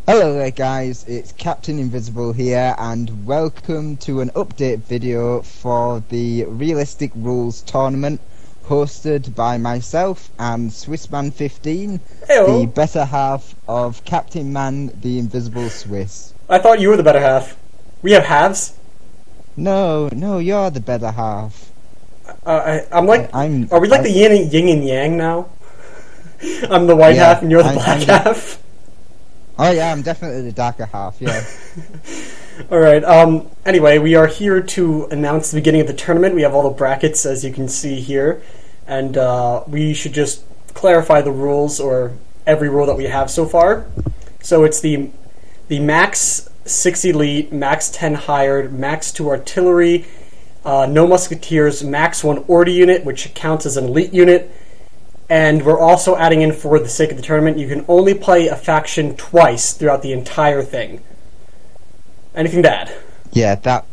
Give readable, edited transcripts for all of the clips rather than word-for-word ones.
Hello there guys, it's Captain Invisible here and welcome to an update video for the Realistic Rules tournament hosted by myself and Swissman15, Heyo. the better half of Captain Man the Invisible Swiss. I thought you were the better half. We have halves? No, you're the better half. Are we like the yin and yang now? I'm the white half and you're the black half? Oh yeah, I'm definitely the darker half, yeah. Alright, anyway, we are here to announce the beginning of the tournament. We have all the brackets, as you can see here. And we should just clarify the rules, or every rule that we have so far. So it's the max 6 elite, max 10 hired, max 2 artillery, no musketeers, max 1 order unit, which counts as an elite unit. And we're also adding in, for the sake of the tournament, you can only play a faction twice throughout the entire thing. Anything to add? Yeah, that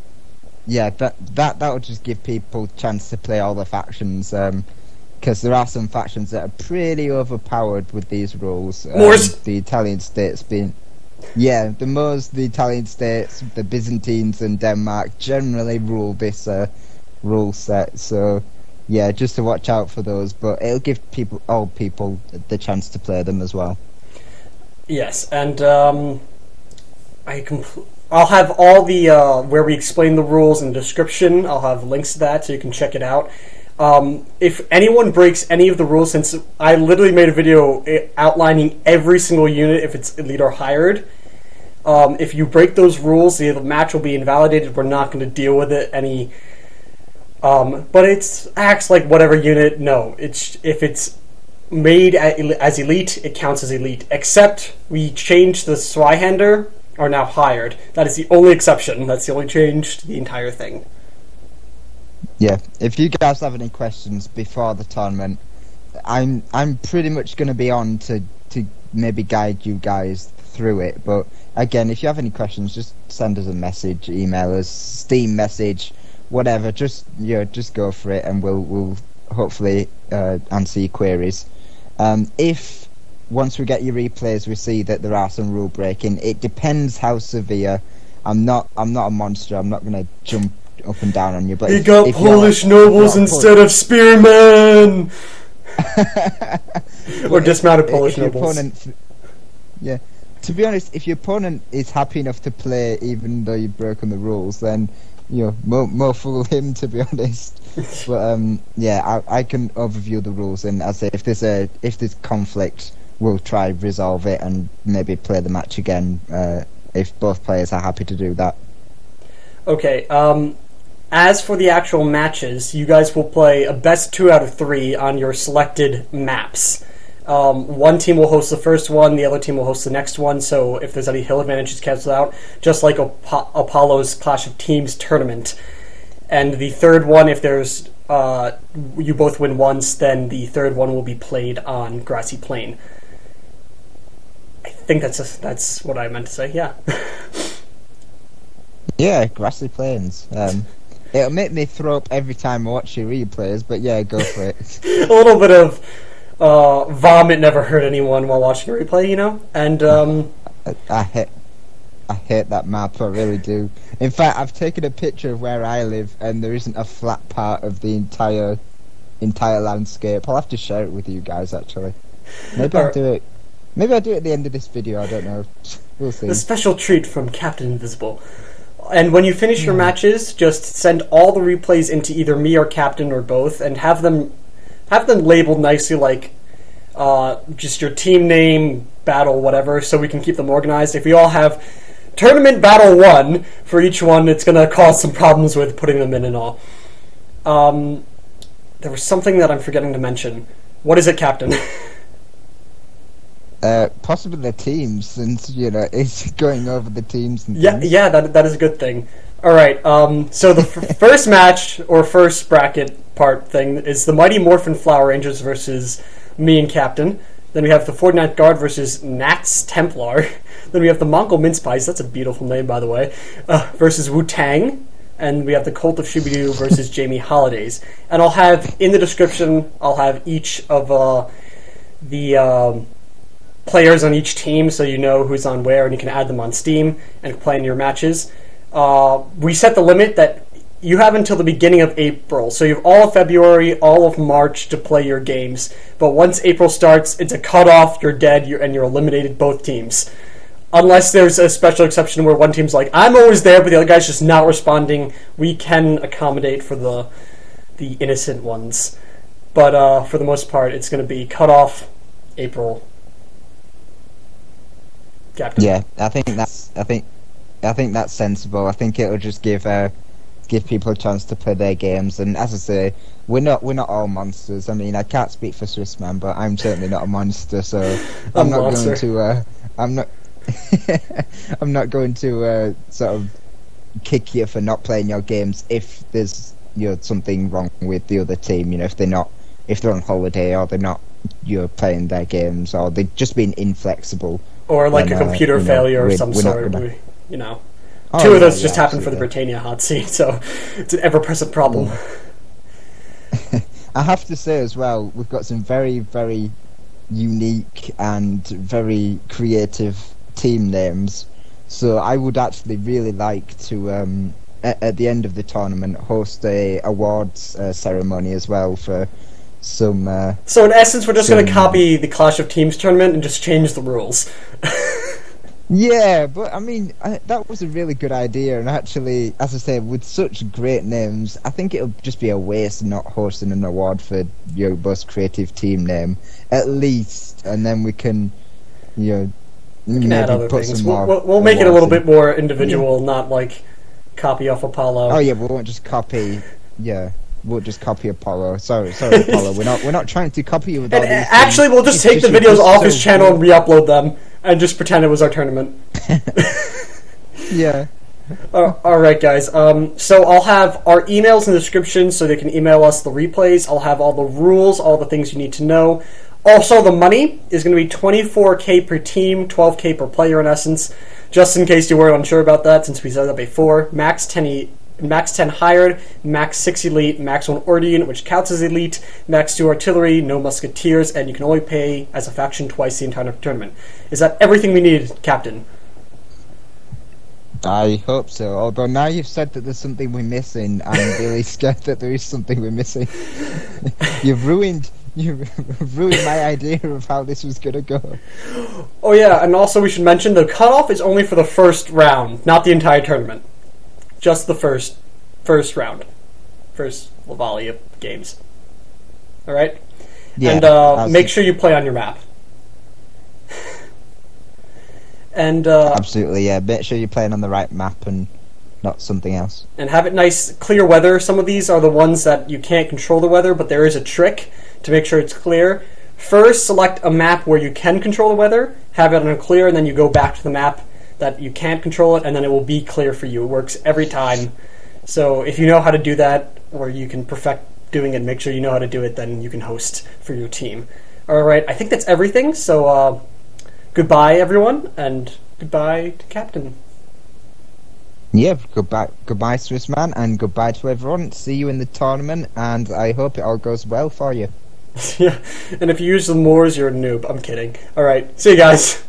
would just give people a chance to play all the factions, because there are some factions that are pretty overpowered with these rules. Moors? The Italian states being... Yeah, the Moors, the Italian states, the Byzantines and Denmark generally rule this rule set, so... Yeah, just to watch out for those, but it'll give all people the chance to play them as well. Yes, and I'll have all the where we explain the rules in the description. I'll have links to that so you can check it out. If anyone breaks any of the rules, since I literally made a video outlining every single unit if it's elite or hired, if you break those rules, the match will be invalidated. We're not going to deal with it any. But it acts like whatever unit. No, if it's made as elite, it counts as elite. Except we changed the Zweihander are now hired. That is the only exception. That's the only change to the entire thing. Yeah, if you guys have any questions before the tournament, I'm pretty much going to be on to maybe guide you guys through it. But again, if you have any questions, just send us a message, email us, Steam message. Whatever, just go for it, and we'll hopefully answer your queries. If once we get your replays, we see that there are some rule breaking, it depends how severe. I'm not a monster. I'm not going to jump up and down on you. But he got Polish nobles instead of spearmen, or dismounted Polish nobles. Yeah. To be honest, if your opponent is happy enough to play, even though you've broken the rules, then. You know, more fool him, to be honest. But yeah, I can overview the rules, and as I say, if there's conflict, we'll try resolve it and maybe play the match again if both players are happy to do that. Okay. As for the actual matches, you guys will play a best 2 out of 3 on your selected maps. One team will host the first one, the other team will host the next one, so if there's any hill advantages cancelled out, just like Apollo's Clash of Teams tournament. And the third one, if there's you both win once, then the third one will be played on Grassy Plain. I think that's what I meant to say, yeah. Yeah, Grassy Plains. It'll make me throw up every time I watch your replays, but yeah, go for it. A little bit of... vomit never hurt anyone while watching a replay, you know? And, I hate that map, I really do. In fact, I've taken a picture of where I live, and there isn't a flat part of the entire landscape. I'll have to share it with you guys, actually. Maybe I'll do it. Maybe I'll do it at the end of this video, I don't know. We'll see. A special treat from Captain Invisible. And when you finish your matches, just send all the replays into either me or Captain or both, and have them labeled nicely, like just your team name, battle, whatever, so we can keep them organized. If we all have Tournament Battle 1 for each one, it's going to cause some problems with putting them in and all. There was something that I'm forgetting to mention. What is it, Captain? Possibly the teams, since, you know, it's going over the teams and things. Yeah, that is a good thing. Alright, so the first match, or first bracket part thing, is the Mighty Morphine Flower Rangers versus me and Captain. Then we have the 49th Guard versus Gnats Templar. Then we have the Mongol Mince Pies, that's a beautiful name, by the way, versus Wu-Tang. And we have the Cult of SchoobyDoo versus Jamie Holidays. And I'll have, in the description, I'll have each of the players on each team, so you know who's on where, and you can add them on Steam and play in your matches. We set the limit that you have until the beginning of April, so you have all of February, all of March to play your games. But once April starts, it's a cutoff, you're dead, and you're eliminated, both teams. Unless there's a special exception where one team's like, I'm always there, but the other guy's just not responding, we can accommodate for the innocent ones. But for the most part, it's going to be cutoff April. Captain. Yeah, I think that's sensible. I think it'll just give people a chance to play their games. And as I say, we're not all monsters. I mean, I can't speak for Swissman, but I'm certainly not a monster. So I'm not going to. I'm not going to sort of kick you for not playing your games if there's something wrong with the other team. If they're on holiday or they're not playing their games, or they're just being inflexible, or like a computer failure of some sort. Two of those just happened for the Britannia hot seat, so it's an ever-present problem. I have to say as well, we've got some very, very unique and very creative team names. So I would actually really like to, at the end of the tournament, host a awards ceremony as well for some. So in essence, we're just going to copy the Clash of Teams tournament and just change the rules. Yeah, but I mean, that was a really good idea, and actually, as I say, with such great names, I think it'll just be a waste not hosting an award for your most creative team name, at least, and then we can, maybe add other put things. some more. We'll make it a little bit more individual, not like copy off Apollo. Oh yeah, we won't just copy. Yeah. We'll just copy Apollo. Sorry, Apollo. We're not trying to copy you with all these actually, things. we'll just take the videos off his channel and re-upload them, and just pretend it was our tournament. Yeah. Alright, guys. So I'll have our emails in the description so they can email us the replays. I'll have all the rules, all the things you need to know. Also, the money is going to be $24K per team, $12K per player in essence. Just in case you were unsure about that, since we said that before. Max 10 hired, max 6 elite, max 1 order unit, which counts as elite, max 2 artillery, no musketeers, and you can only pay as a faction twice the entire tournament. Is that everything we need, Captain? I hope so, although now you've said that there's something we're missing, I'm really scared that there is something we're missing. You've ruined my idea of how this was going to go. Oh yeah, and also we should mention the cutoff is only for the first round, not the entire tournament. Just the first round. First volley of games. Alright? Yeah, and make sure you play on your map. And absolutely, yeah. Make sure you're playing on the right map and not something else. And have it nice, clear weather. Some of these are the ones that you can't control the weather, but there is a trick to make sure it's clear. First, select a map where you can control the weather, have it on clear, and then you go back to the map that you can't control it, and then it will be clear for you. It works every time. So if you know how to do that, or you can perfect doing it, make sure you know how to do it, then you can host for your team. Alright, I think that's everything, so goodbye everyone, and goodbye to Captain. Yeah, goodbye Swissman, and goodbye to everyone. See you in the tournament, and I hope it all goes well for you. Yeah, and if you use the Moors, you're a noob. I'm kidding. Alright, see you guys.